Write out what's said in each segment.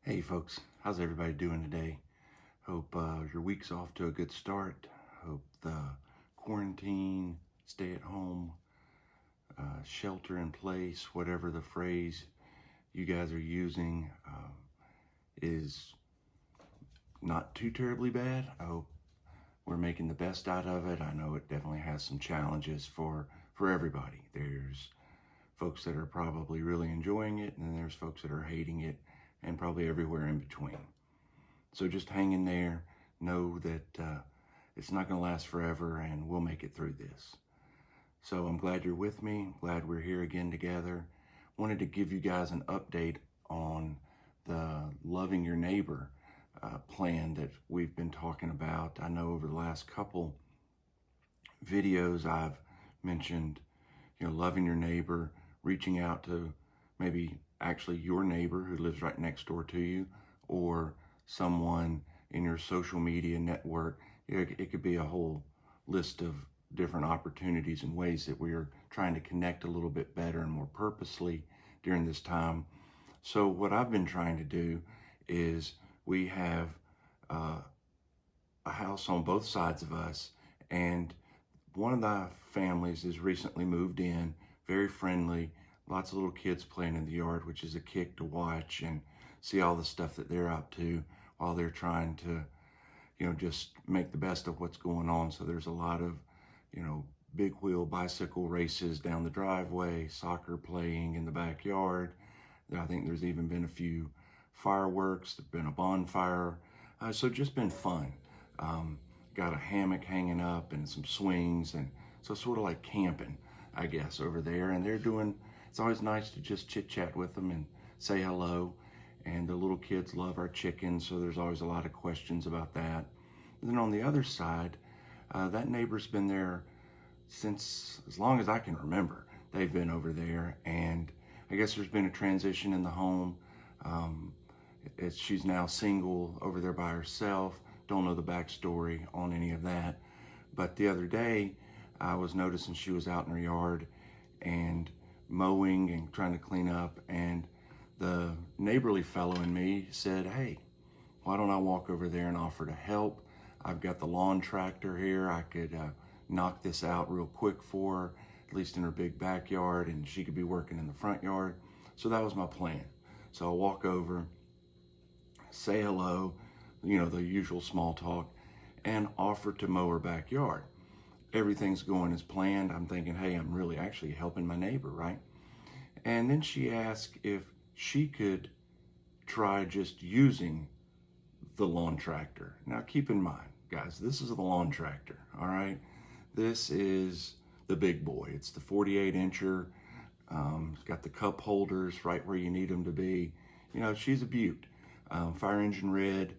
Hey folks, how's everybody doing today? Hope your week's off to a good start. Hope the quarantine, stay at home, shelter in place, whatever the phrase you guys are using, is not too terribly bad. I hope we're making the best out of it. I know it definitely has some challenges for everybody. There's folks that are probably really enjoying it, and then there's folks that are hating it, and probably everywhere in between. So just hang in there. Know that it's not going to last forever, and we'll make it through this. So I'm glad you're with me. Glad we're here again together. Wanted to give you guys an update on the Loving Your Neighbor plan that we've been talking about. I know over the last couple videos I've mentioned, loving your neighbor, reaching out to maybe actually your neighbor who lives right next door to you, or someone in your social media network. It could be a whole list of different opportunities and ways that we are trying to connect a little bit better and more purposely during this time. So what I've been trying to do is we have a house on both sides of us, and one of the families has recently moved in, very friendly, lots of little kids playing in the yard, which is a kick to watch and see all the stuff that they're up to while they're trying to, just make the best of what's going on. So there's a lot of, big wheel bicycle races down the driveway, soccer playing in the backyard. I think there's even been a few fireworks, there's been a bonfire. So just been fun. Got a hammock hanging up and some swings, and so sort of like camping, I guess, over there. And it's always nice to just chit chat with them and say hello. And the little kids love our chickens, so there's always a lot of questions about that. And then on the other side, that neighbor's been there since as long as I can remember. They've been over there, and I guess there's been a transition in the home. She's now single over there by herself. Don't know the backstory on any of that. But the other day, I was noticing she was out in her yard and mowing and trying to clean up, and the neighborly fellow in me said, hey, why don't I walk over there and offer to help? I've got the lawn tractor here. I could knock this out real quick for her, at least in her big backyard, and she could be working in the front yard. So that was my plan. So I'll walk over, say hello, the usual small talk, and offer to mow her backyard. Everything's going as planned. I'm thinking, hey, I'm really actually helping my neighbor, right? And then she asked if she could try just using the lawn tractor. Now keep in mind, guys, this is the lawn tractor, all right? This is the big boy. It's the 48-incher. It's got the cup holders right where you need them to be. She's a beaut. Fire engine red,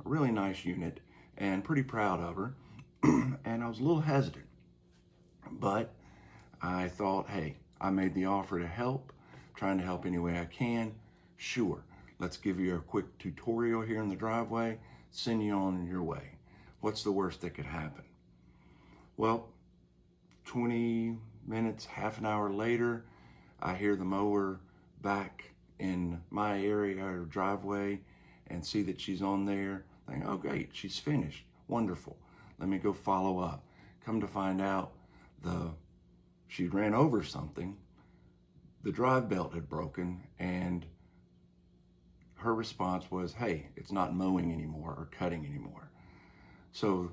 really nice unit, and pretty proud of her. And I was a little hesitant, but I thought, hey, I made the offer to help, trying to help any way I can. Sure, let's give you a quick tutorial here in the driveway, send you on your way. What's the worst that could happen? Well, 20 minutes, half an hour later, I hear the mower back in my area or driveway and see that she's on there. I think, oh great, she's finished, wonderful. Let me go follow up. Come to find out, she ran over something. The drive belt had broken, and her response was, hey, it's not mowing anymore or cutting anymore. So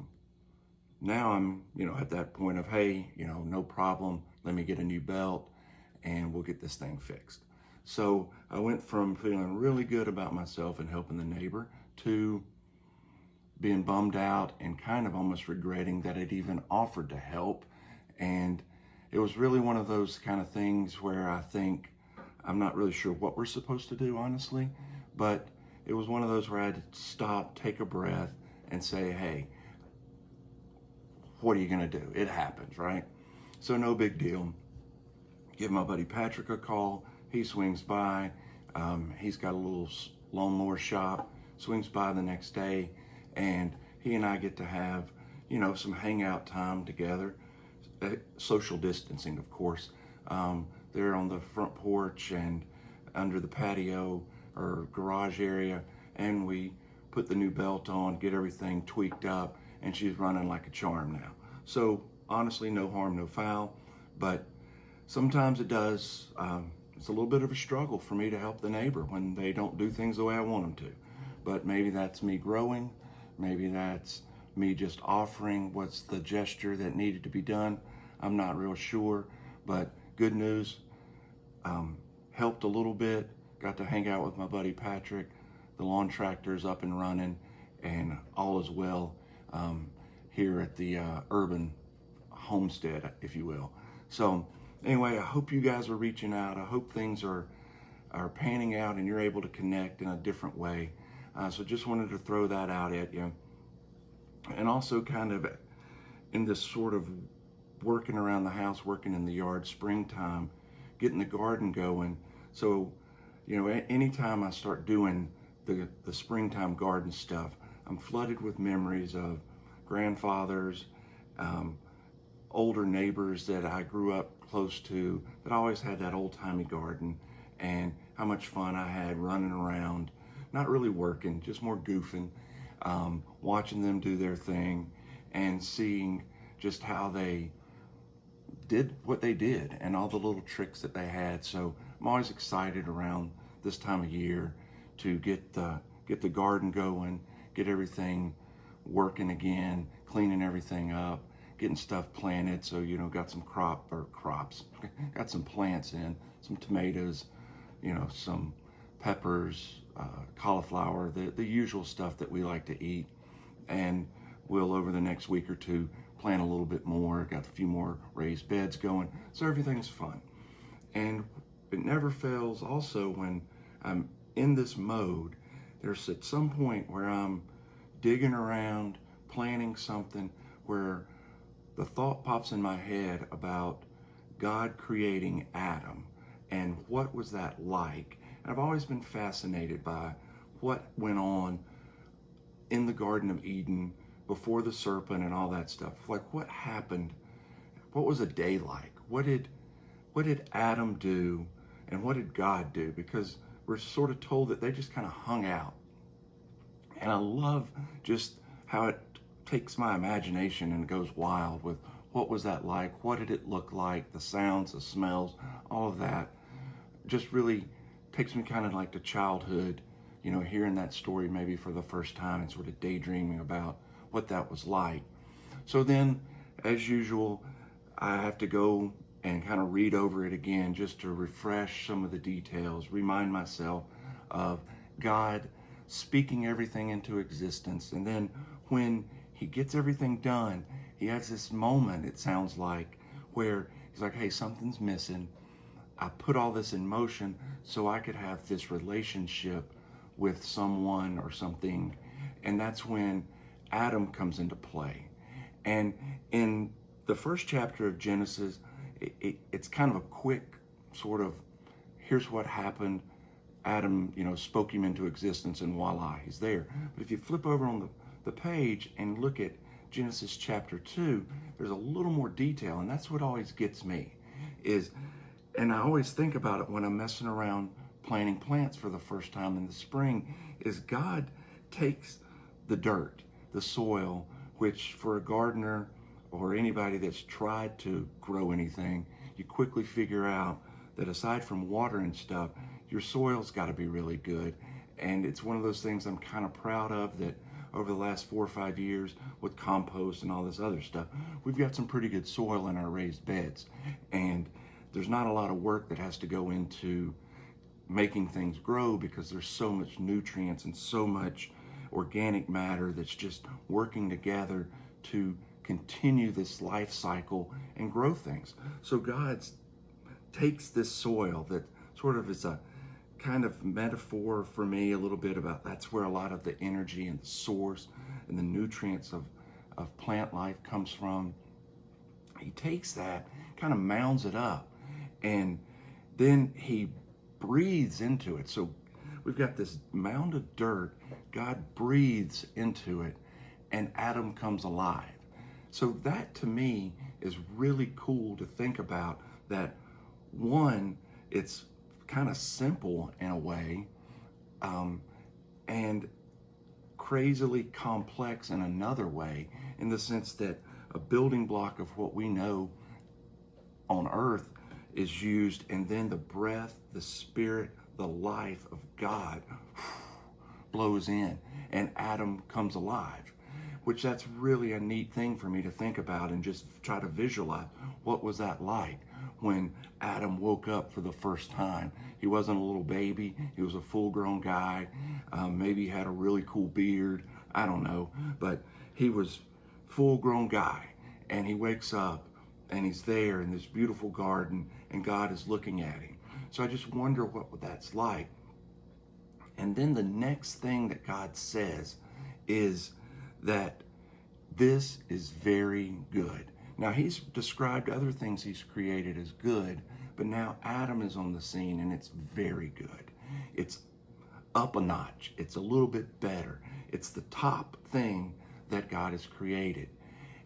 now I'm, at that point of, hey, no problem. Let me get a new belt and we'll get this thing fixed. So I went from feeling really good about myself and helping the neighbor to being bummed out and kind of almost regretting that I'd even offered to help. And it was really one of those kind of things where I think I'm not really sure what we're supposed to do, honestly, but it was one of those where I had to stop, take a breath, and say, hey, what are you gonna do? It happens, right? So no big deal. Give my buddy Patrick a call. He swings by. He's got a little lawnmower shop, swings by the next day, and he and I get to have, some hangout time together. Social distancing, of course. They're on the front porch and under the patio or garage area, and we put the new belt on, get everything tweaked up, and she's running like a charm now. So honestly, no harm, no foul, but sometimes it does. It's a little bit of a struggle for me to help the neighbor when they don't do things the way I want them to. But maybe that's me growing. Maybe that's me just offering what's the gesture that needed to be done. I'm not real sure, but good news, helped a little bit. Got to hang out with my buddy Patrick. The lawn tractor is up and running, and all is well here at the urban homestead, if you will. So anyway, I hope you guys are reaching out. I hope things are panning out and you're able to connect in a different way. So just wanted to throw that out at you. And also kind of in this sort of working around the house, working in the yard, springtime, getting the garden going. So, anytime I start doing the springtime garden stuff, I'm flooded with memories of grandfathers, older neighbors that I grew up close to that always had that old-timey garden, and how much fun I had running around, not really working, just more goofing, watching them do their thing and seeing just how they did what they did and all the little tricks that they had. So I'm always excited around this time of year to get the garden going, get everything working again, cleaning everything up, getting stuff planted. So, got some crops, got some plants in, some tomatoes, some peppers, cauliflower, the usual stuff that we like to eat. And we'll, over the next week or two, plant a little bit more, got a few more raised beds going. So everything's fun. And it never fails also when I'm in this mode, there's at some point where I'm digging around, planning something where the thought pops in my head about God creating Adam and what was that like. And I've always been fascinated by what went on in the Garden of Eden before the serpent and all that stuff. Like, what happened? What was a day like? What did Adam do and what did God do? Because we're sort of told that they just kind of hung out. And I love just how it takes my imagination and goes wild with what was that like? What did it look like? The sounds, the smells, all of that just really takes me kind of like to childhood, hearing that story maybe for the first time and sort of daydreaming about what that was like. So then, as usual, I have to go and kind of read over it again just to refresh some of the details, remind myself of God speaking everything into existence. And then when he gets everything done, he has this moment, it sounds like, where he's like, hey, something's missing. I put all this in motion so I could have this relationship with someone or something. And that's when Adam comes into play. And in the first chapter of Genesis, it's kind of a quick sort of, here's what happened. Adam, spoke him into existence, and voila, he's there. But if you flip over on the page and look at Genesis chapter 2, there's a little more detail, and that's what always gets me. And I always think about it when I'm messing around planting plants for the first time in the spring, is God takes the dirt, the soil, which for a gardener or anybody that's tried to grow anything, you quickly figure out that aside from water and stuff, your soil's got to be really good. And it's one of those things I'm kind of proud of, that over the last 4 or 5 years with compost and all this other stuff, we've got some pretty good soil in our raised beds. And there's not a lot of work that has to go into making things grow because there's so much nutrients and so much organic matter that's just working together to continue this life cycle and grow things. So God takes this soil that sort of is a kind of metaphor for me a little bit about that's where a lot of the energy and the source and the nutrients of plant life comes from. He takes that, kind of mounds it up, and then he breathes into it. So we've got this mound of dirt, God breathes into it, and Adam comes alive. So that to me is really cool to think about, that one, it's kind of simple in a way, and crazily complex in another way, in the sense that a building block of what we know on earth is used, and then the breath, the spirit, the life of God blows in, and Adam comes alive, which that's really a neat thing for me to think about and just try to visualize. What was that like when Adam woke up for the first time? He wasn't a little baby. He was a full-grown guy. Maybe he had a really cool beard. I don't know. But he was full-grown guy. And he wakes up and he's there in this beautiful garden, and God is looking at him. So I just wonder what that's like. And then the next thing that God says is that this is very good. Now, he's described other things he's created as good, but now Adam is on the scene, and it's very good. It's up a notch. It's a little bit better. It's the top thing that God has created.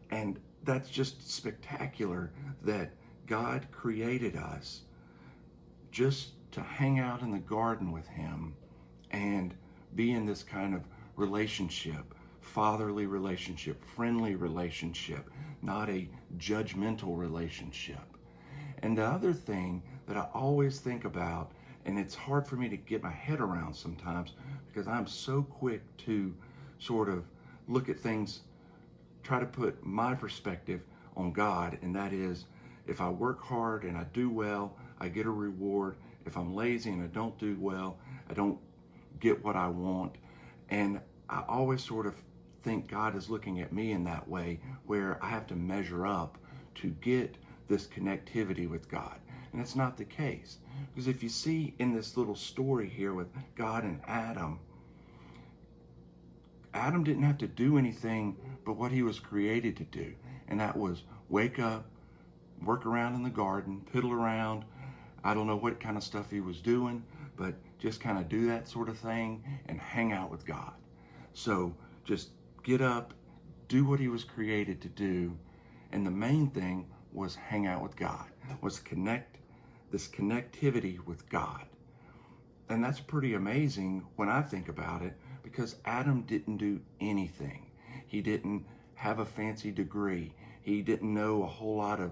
And that's just spectacular that God created us just to hang out in the garden with him and be in this kind of relationship, fatherly relationship, friendly relationship, not a judgmental relationship. And the other thing that I always think about, and it's hard for me to get my head around sometimes because I'm so quick to sort of look at things, try to put my perspective on God, and that is, if I work hard and I do well, I get a reward. If I'm lazy and I don't do well, I don't get what I want. And I always sort of think God is looking at me in that way, where I have to measure up to get this connectivity with God. And it's not the case. Because if you see in this little story here with God and Adam, Adam didn't have to do anything but what he was created to do. And that was wake up, work around in the garden, piddle around. I don't know what kind of stuff he was doing, but just kind of do that sort of thing and hang out with God. So just get up, do what he was created to do. And the main thing was hang out with God, was this connectivity with God. And that's pretty amazing when I think about it, because Adam didn't do anything. He didn't have a fancy degree. He didn't know a whole lot of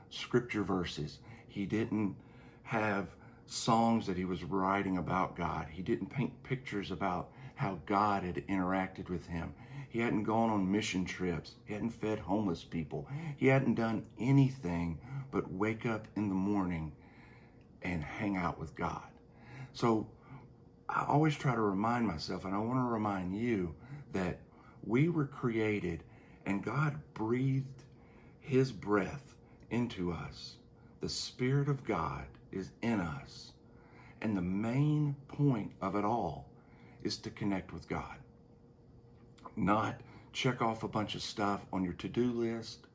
scripture verses. He didn't have songs that he was writing about God. He didn't paint pictures about how God had interacted with him. He hadn't gone on mission trips. He hadn't fed homeless people. He hadn't done anything but wake up in the morning and hang out with God. So I always try to remind myself, and I want to remind you, that we were created and God breathed his breath into us. The Spirit of God is in us. And the main point of it all is to connect with God. Not check off a bunch of stuff on your to-do list,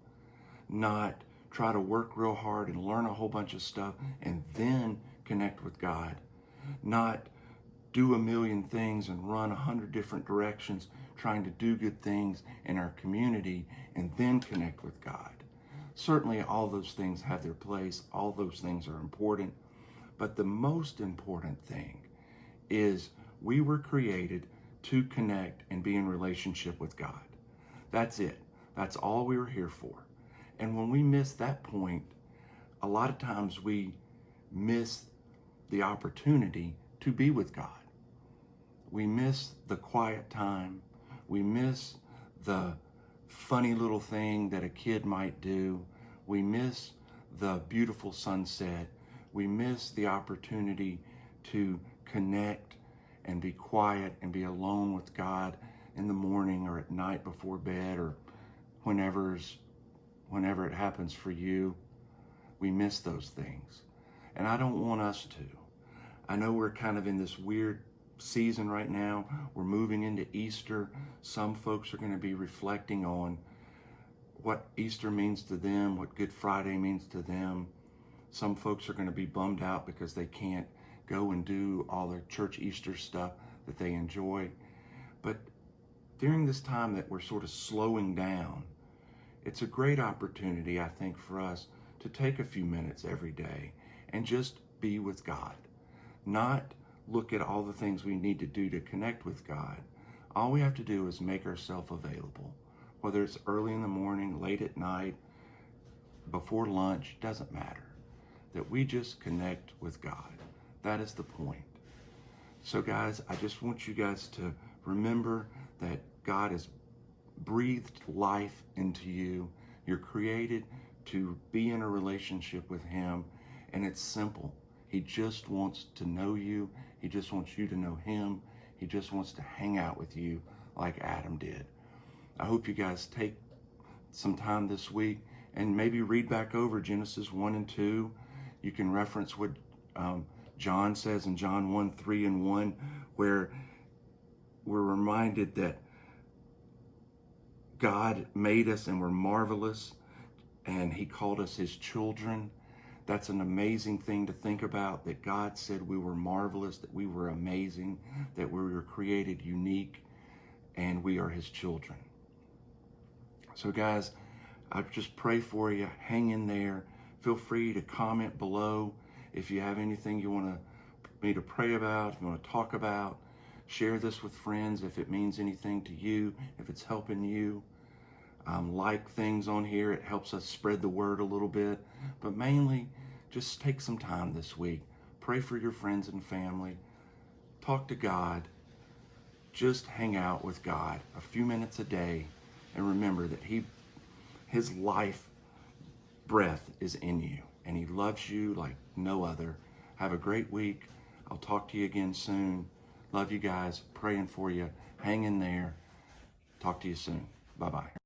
not try to work real hard and learn a whole bunch of stuff and then connect with God, not do a million things and run 100 different directions trying to do good things in our community and then connect with God. Certainly all those things have their place. All those things are important. But the most important thing is we were created to connect and be in relationship with God. That's it. That's all we were here for. And when we miss that point, a lot of times we miss the opportunity to be with God. We miss the quiet time. We miss the funny little thing that a kid might do. We miss the beautiful sunset. We miss the opportunity to connect and be quiet and be alone with God in the morning or at night before bed or whenever it happens for you. We miss those things. And I don't want us to. I know we're kind of in this weird season right now. We're moving into Easter. Some folks are going to be reflecting on what Easter means to them, what Good Friday means to them. Some folks are going to be bummed out because they can't go and do all the church Easter stuff that they enjoy. But during this time that we're sort of slowing down, it's a great opportunity, I think, for us to take a few minutes every day and just be with God. Not look at all the things we need to do to connect with God. All we have to do is make ourselves available. Whether it's early in the morning, late at night, before lunch, doesn't matter. That we just connect with God. That is the point. So guys, I just want you guys to remember that God has breathed life into you. You're created to be in a relationship with Him, and it's simple. He just wants to know you. He just wants you to know Him. He just wants to hang out with you like Adam did. I hope you guys take some time this week and maybe read back over Genesis 1 and 2. You can reference what John says in John 1, 3 and 1, where we're reminded that God made us and we're marvelous, and He called us His children. That's an amazing thing to think about, that God said we were marvelous, that we were amazing, that we were created unique, and we are His children. So guys, I just pray for you. Hang in there. Feel free to comment below if you have anything you want me to pray about, if you want to talk about. Share this with friends if it means anything to you, if it's helping you. Like things on here. It helps us spread the word a little bit. But mainly, just take some time this week. Pray for your friends and family. Talk to God. Just hang out with God a few minutes a day. And remember that His life breath is in you. And He loves you like no other. Have a great week. I'll talk to you again soon. Love you guys. Praying for you. Hang in there. Talk to you soon. Bye-bye.